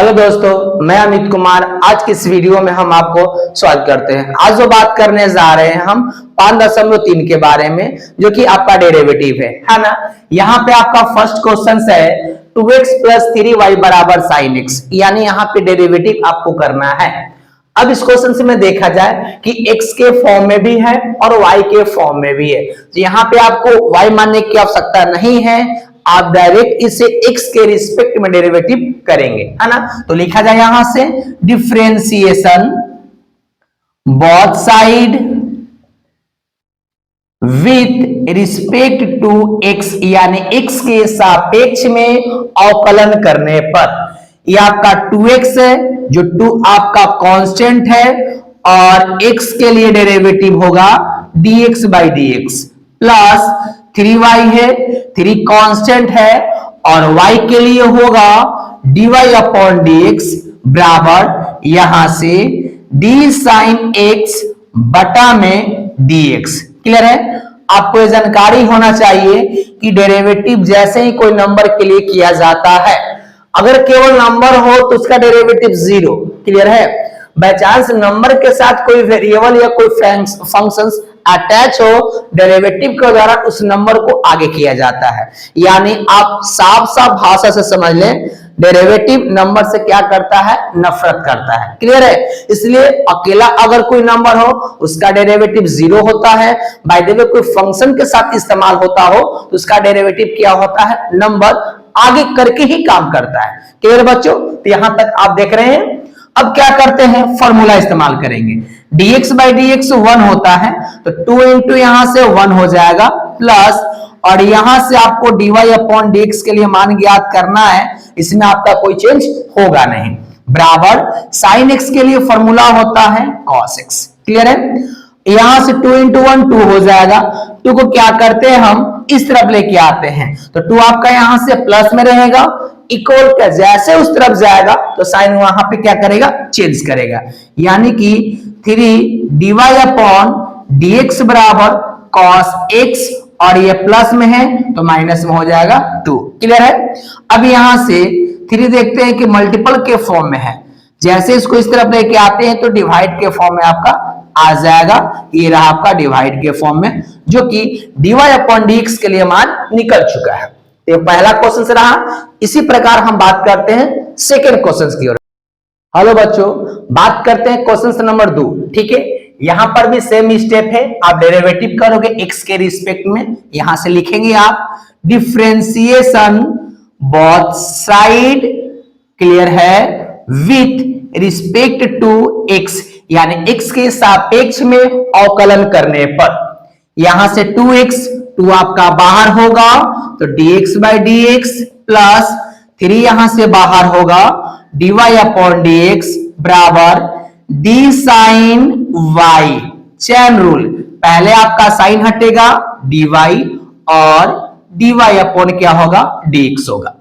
Hello दोस्तों, मैं अमित कुमार। आज की इस वीडियो में हम आपको स्वागत करते हैं। आज जो बात करने जा रहे हैं हम 5.3 के बारे में, जो कि आपका डेरिवेटिव है ना। यहाँ पे आपका फर्स्ट क्वेश्चन है 2x प्लस 3y बराबर साइन x, यानी यहाँ पे डेरिवेटिव आपको करना है। अब इस क्वेश्चन से में देखा जाए कि x के फॉर्म में भी है और y के फॉर्म में भी है, तो यहाँ पे आपको y मानने की आवश्यकता नहीं है, आप डायरेक्ट इसे x के रिस्पेक्ट में डेरिवेटिव करेंगे, है ना। तो लिखा जाए यहां से differentiation both side with respect to x, यानी x के सापेक्ष में अवकलन करने पर। यह आपका 2x है, जो 2 आपका कांस्टेंट है, और x के लिए डेरिवेटिव होगा dx by dx, plus 3y है, 3 कांस्टेंट है, और y के लिए होगा dy अपॉन dx बराबर यहां से d sin x बटा में dx। क्लियर है। आपको जानकारी होना चाहिए कि डेरिवेटिव जैसे ही कोई नंबर के लिए किया जाता है, अगर केवल नंबर हो तो उसका डेरिवेटिव 0। क्लियर है। बाय चांस नंबर के साथ कोई वेरिएबल या कोई फंक्शंस अटैच हो, डेरिवेटिव के द्वारा उस नंबर को आगे किया जाता है। यानी आप साफ साफ भाषा से समझ लें, डेरिवेटिव नंबर से क्या करता है, नफरत करता है। क्लियर है। इसलिए अकेला अगर कोई नंबर हो उसका डेरिवेटिव 0 होता है। बाय द वे कोई फंक्शन के साथ इस्तेमाल होता हो तो उसका डेरिवेटिव क्या होता है, नंबर आगे करके ही काम करता है। क्लियर बच्चों। तो यहां तक आप देख रहे हैं। अब क्या करते हैं, फॉर्मूला इस्तेमाल करेंगे। dx by dx 1 होता है, तो 2 इंटू यहां से 1 हो जाएगा, प्लस और यहां से आपको dy अपॉन dx के लिए मान ज्ञात करना है, इसमें आपका कोई चेंज होगा नहीं, बराबर sin x के लिए फॉर्मूला होता है cos x। क्लियर है। यहां से 2 इंटू 1 2 हो जाएगा। 2 को क्या करते हैं, हम इस तरफ लेके आते हैं, तो 2 आपका यहां से प्लस में रहेगा, इक्वल का जैसे उस तरफ जाएगा तो साइन वहां पे क्या करेगा, चेंज करेगा, यानी कि 3 dy अपॉन dx बराबर cos x, और ये प्लस में है तो माइनस में हो जाएगा 2। क्लियर है। अब यहां से 3 देखते हैं कि मल्टीपल के फॉर्म में है, जैसे इसको इस तरफ लेके आते हैं तो डिवाइड के फॉर्म में आपका आ जाएगा। ये रहा आपका डिवाइड के फॉर्म में, जो कि dy अपॉन dx के लिए मान निकल चुका है। तो पहला क्वेश्चन से रहा। इसी प्रकार हम बात करते हैं सेकंड क्वेश्चन की ओर। हेलो बच्चों, बात करते हैं क्वेश्चन नंबर 2। ठीक है। यहां पर भी सेम स्टेप है, आप डेरिवेटिव करोगे x के रिस्पेक्ट में। यहां से लिखेंगे आप डिफरेंशिएशन बोथ साइड, क्लियर है, विथ रिस्पेक्ट टू x, यानी x के सापेक्ष में अवकलन करने पर। यहां से 2x, 2 आपका बाहर होगा तो dx by dx, प्लस 3 यहां से बाहर होगा dy अपॉन dx बराबर d sin y। Chain rule, पहले आपका साइन हटेगा dy और dy अपॉन क्या होगा, dx होगा।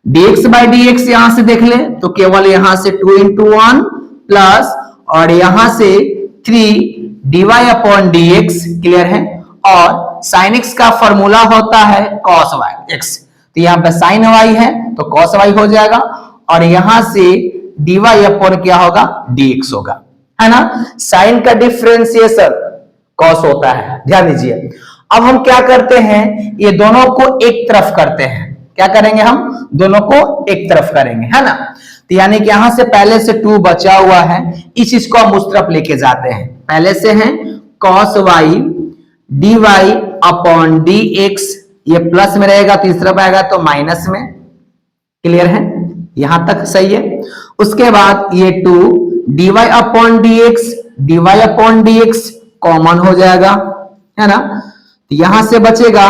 dx by dx यहां से देख ले तो केवल यहां से 2 इंटू 1 प्लस और यहां से 3 dy अपॉन dx। क्लियर है। और sin x का फॉर्मूला होता है cos x, तो यहां पे sin y है तो cos y हो जाएगा, और यहां से dy अपॉन क्या होगा, dx होगा, है ना। sin का डिफरेंशिएशन cos होता है, ध्यान दीजिए। अब हम क्या करते हैं, ये दोनों को एक तरफ करते हैं। क्या करेंगे, हम दोनों को एक तरफ करेंगे, है ना। तो यानी कि यहां से पहले से 2 बचा हुआ है, इस चीज को हम उस तरफ लेके जाते हैं। पहले से है cos y dy upon dx, ये प्लस में रहेगा तो इस तरफ आएगा तो माइनस में। क्लियर है, यहां तक सही है। उसके बाद ये 2 dy अपॉन dx कॉमन हो जाएगा, है ना। तो यहां से बचेगा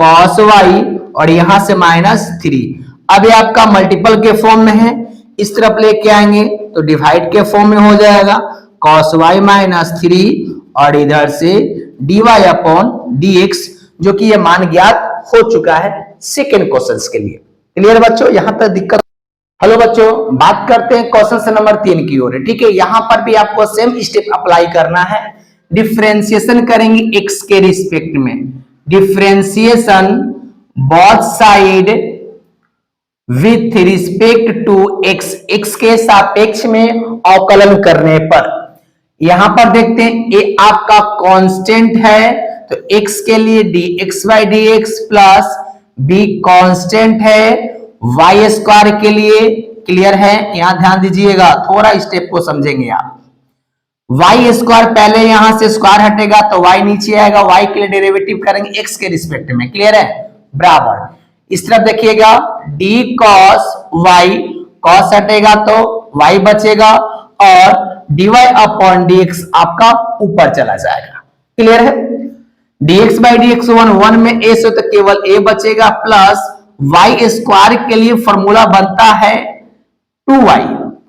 cos y और यहां से -3। अब ये आपका मल्टीपल के फॉर्म में है, इस तरफ लेके आएंगे तो डिवाइड के फॉर्म में हो जाएगा cos y -3, और इधर से dy अपॉन dx, जो कि ये मान ज्ञात हो चुका है सेकेंड क्वेश्चन के लिए। क्लियर बच्चों, यहां तक दिक्कत। हेलो बच्चों, बात करते हैं क्वेश्चन नंबर 3 की ओर। ठीक है। यहां पर भी आपको सेम स्टेप अप्लाई करना है। डिफरेंशिएशन करेंगे x के रिस्पेक्ट में, differentiation both side with respect to x, x के सापेक्ष में अवकलन करने पर। यहां पर देखते हैं ये आपका कांस्टेंट है, तो x के लिए dx by D x plus b constant है y स्क्वायर के लिए। क्लियर है? यहां ध्यान दीजिएगा, थोड़ा स्टेप को समझेंगे आप। y स्क्वायर पहले यहां से स्क्वायर हटेगा तो y नीचे आएगा, y के लिए डेरिवेटिव करेंगे x के रिस्पेक्ट में। क्लियर है? बराबर इस तरफ देखिएगा d cos y, cos हटेगा तो y बचेगा और dy अपॉन dx आपका ऊपर चला जाएगा। क्लियर है? dx बाई डी एक्स 1 में a से तो केवल a बचेगा प्लस y स्क्वायर के लिए फॉर्मूला बनता है 2y।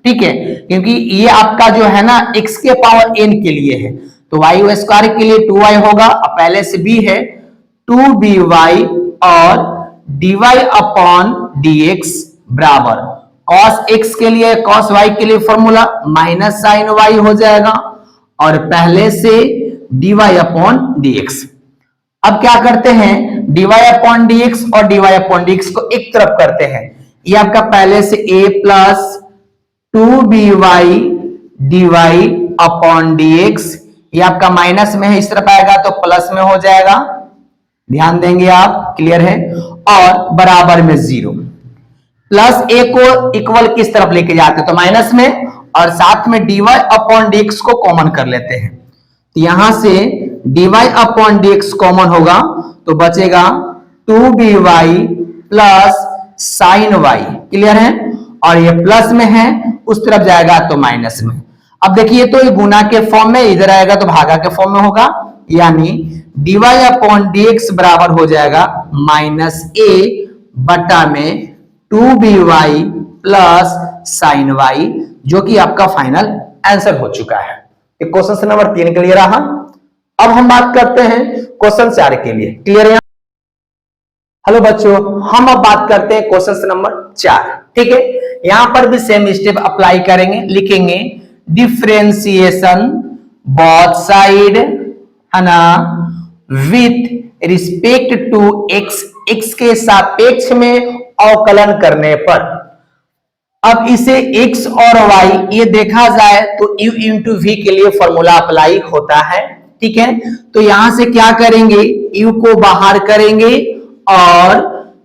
ठीक है, क्योंकि ये आपका जो है ना x के पावर n के लिए है, तो y स्क्वायर के लिए 2y होगा, पहले से b है 2by और dy अपॉन dx बराबर cos x के लिए cos y के लिए फॉर्मूला माइनस साइन y हो जाएगा और पहले से dy अपॉन dx। अब क्या करते हैं, dy अपॉन dx और dy अपॉन dx को एक तरफ करते हैं। ये आपका पहले से a plus 2by dy upon dx, ये आपका माइनस में है, इस तरफ आएगा तो प्लस में हो जाएगा। ध्यान देंगे आप। क्लियर है? और बराबर में 0, प्लस a को इक्वल किस तरफ लेके जाते हैं तो माइनस में, और साथ में dy अपॉन dx को कॉमन कर लेते हैं। तो यहां से dy अपॉन dx कॉमन होगा तो बचेगा 2by plus sign y। Clear है? और ये प्लस में है, उस तरफ जाएगा तो माइनस में। अब देखिए तो ये गुना के फॉर्म में, इधर आएगा तो भागा के फॉर्म में होगा, यानी dy अपॉन dx बराबर हो जाएगा माइनस a बटा में 2by प्लस साइन y, जो कि आपका फाइनल आंसर हो चुका है। ये क्वेश्चन नंबर 3 क्लियर रहा। अब हम बात करते हैं क्वेश्चन 4 के लिए। क्लियर है? हेलो बच्चों, हम अब बात करते हैं क्वेश्चन नंबर 4। ठीक है, यहां पर भी सेम स्टेप अप्लाई करेंगे। लिखेंगे डिफरेंशिएशन बोथ साइड, है ना, with respect to x, x के सापेक्ष में अवकलन करने पर। अब इसे x और y ये देखा जाए तो u इंटू v के लिए फॉर्मूला अप्लाई होता है। ठीक है, तो यहां से क्या करेंगे, u को बाहर करेंगे और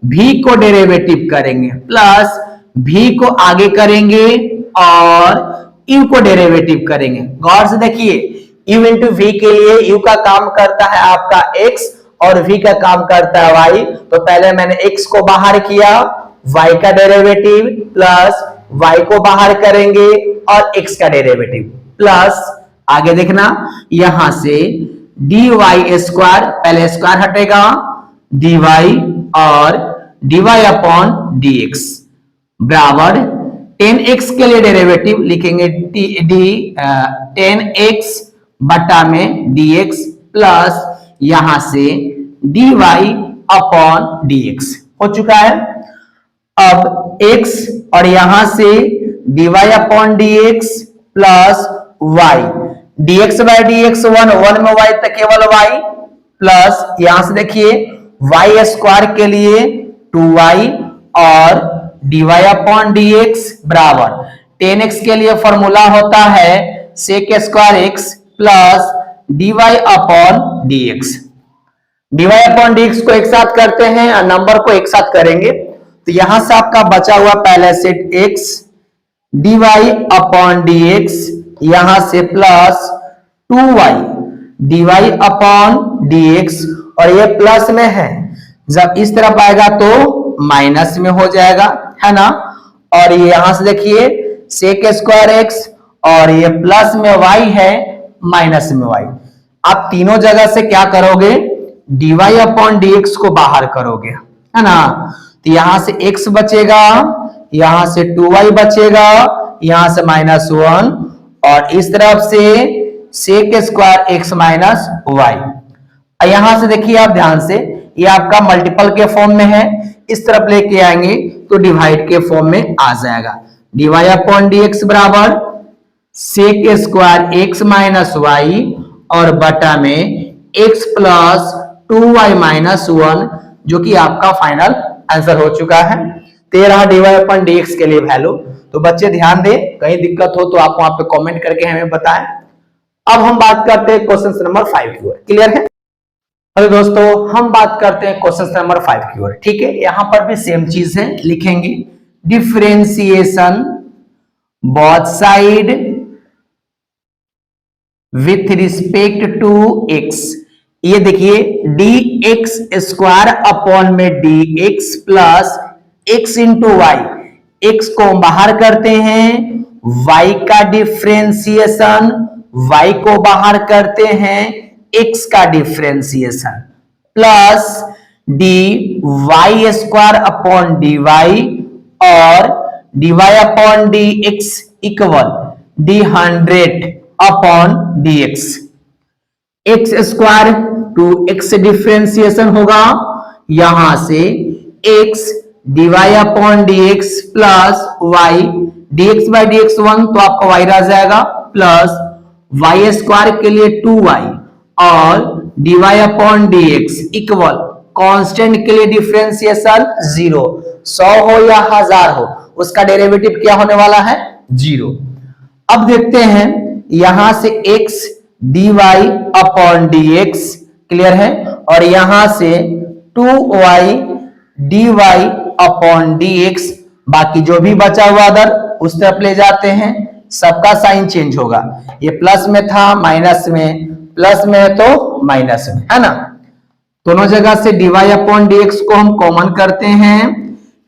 v को डेरिवेटिव करेंगे, प्लस v को आगे करेंगे और u को डेरिवेटिव करेंगे। गौर से देखिए, u इंटू v के लिए u का काम करता है आपका x और v का काम करता है y। तो पहले मैंने x को बाहर किया, y का डेरिवेटिव प्लस y को बाहर करेंगे और x का डेरिवेटिव प्लस आगे देखना, यहां से dy स्क्वायर, पहले स्क्वायर हटेगा, dy और dy अपॉन dx बराबर 10x के लिए डेरिवेटिव लिखेंगे tan x बटा में dx प्लस यहां से dy अपॉन dx हो चुका है। अब x और यहां से dy upon dx plus y, dx by dx 1 में y तक केवल y प्लस यहां से देखिए y स्क्वायर के लिए 2y और dy अपॉन dx बराबर 10x के लिए फॉर्मूला होता है sec square x plus dy upon dx। dy upon dx को एक साथ करते हैं और नंबर को एक साथ करेंगे, तो यहां से आपका बचा हुआ पहले से x dy अपॉन dx, यहां से plus 2y dy upon dx, और ये प्लस में है, जब इस तरफ आएगा तो माइनस में हो जाएगा, है ना। और ये यहां से देखिए सेक स्क्वायर x और ये प्लस में y है, माइनस में y। आप तीनों जगह से क्या करोगे, dy अपॉन dx को बाहर करोगे, है ना। तो यहां से x बचेगा, यहां से 2y बचेगा, यहां से -1 और इस तरफ से sec square x minus y। यहां से देखिए आप ध्यान से, ये आपका मल्टीपल के फॉर्म में है, इस तरफ लेके आएंगे तो डिवाइड के फॉर्म में आ जाएगा। dy अपॉन dx बराबर sec square x minus y और बटा में x प्लस 2y माइनस 1, जो कि आपका फाइनल आंसर हो चुका है। 13 डिवाइड अपॉन dx के लिए वैल्यू। तो बच्चे ध्यान दें, कहीं दिक्कत हो तो आप वहां पे कमेंट करके हमें बताएं। अब हम बात करते हैं क्वेश्चन नंबर 5 की ओर। क्लियर है? हेलो दोस्तों, हम बात करते हैं क्वेश्चन नंबर 5 की ओर। ठीक है, यहां पर भी सेम चीज है, लिखेंगे differentiation both side with respect to x। ये देखिए dx स्क्वायर अपॉन में dx plus x into y. x को बाहर करते हैं, y का डिफरेंशिएशन, y को बाहर करते हैं, x का differentiation plus dy square upon dy और dy upon dx equal d100 upon dx। x square two x differentiation होगा, यहां से x dy upon dx plus y dx by dx 1 तो आपका y रह जाएगा प्लस y स्क्वायर के लिए 2y और dy upon dx equal constant के लिए डिफरेंशिएशन 0, 100 हो या 1000 हो उसका डेरिवेटिव क्या होने वाला है? 0। अब देखते हैं यहां से x dy upon dx clear है, और यहां से 2y dy अपॉन dx, बाकी जो भी बचा हुआ अदर उस तरफ ले जाते हैं, सबका साइन चेंज होगा। ये प्लस में था माइनस में, प्लस में है तो माइनस में, है ना। दोनों जगह से dy अपॉन dx को हम कॉमन करते हैं,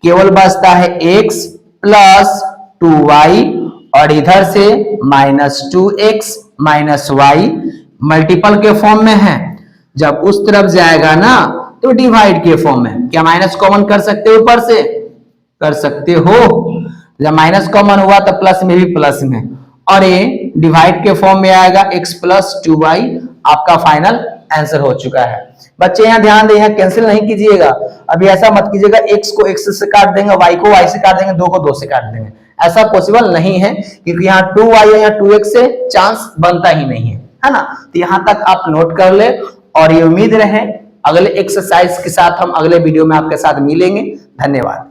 केवल बचता है x प्लस 2y और इधर से minus 2x minus y multiple के फॉर्म में है, जब उस तरफ जाएगा ना तो डिवाइड के फॉर्म में। क्या माइनस कॉमन कर सकते हो? ऊपर से कर सकते हो। जब माइनस कॉमन हुआ तो प्लस में भी प्लस में, और ये डिवाइड के फॉर्म में आएगा x प्लस 2y। आपका फाइनल आंसर हो चुका है। बच्चे यहाँ ध्यान दें, यहाँ कैंसिल नहीं कीजिएगा। अभी ऐसा मत कीजिएगा x को x से काट देंगे, y को y से काट देंगे, 2 को 2 से काट देंगे, ऐसा पॉसिबल नहीं है, क्योंकि यहाँ 2y है, यहाँ 2x से चांस बनता ही नहीं है ना। तो यहाँ तक आप नोट कर ले, और ये उम्मीद रहे अगले एक्सरसाइज के साथ हम अगले वीडियो में आपके साथ मिलेंगे। धन्यवाद।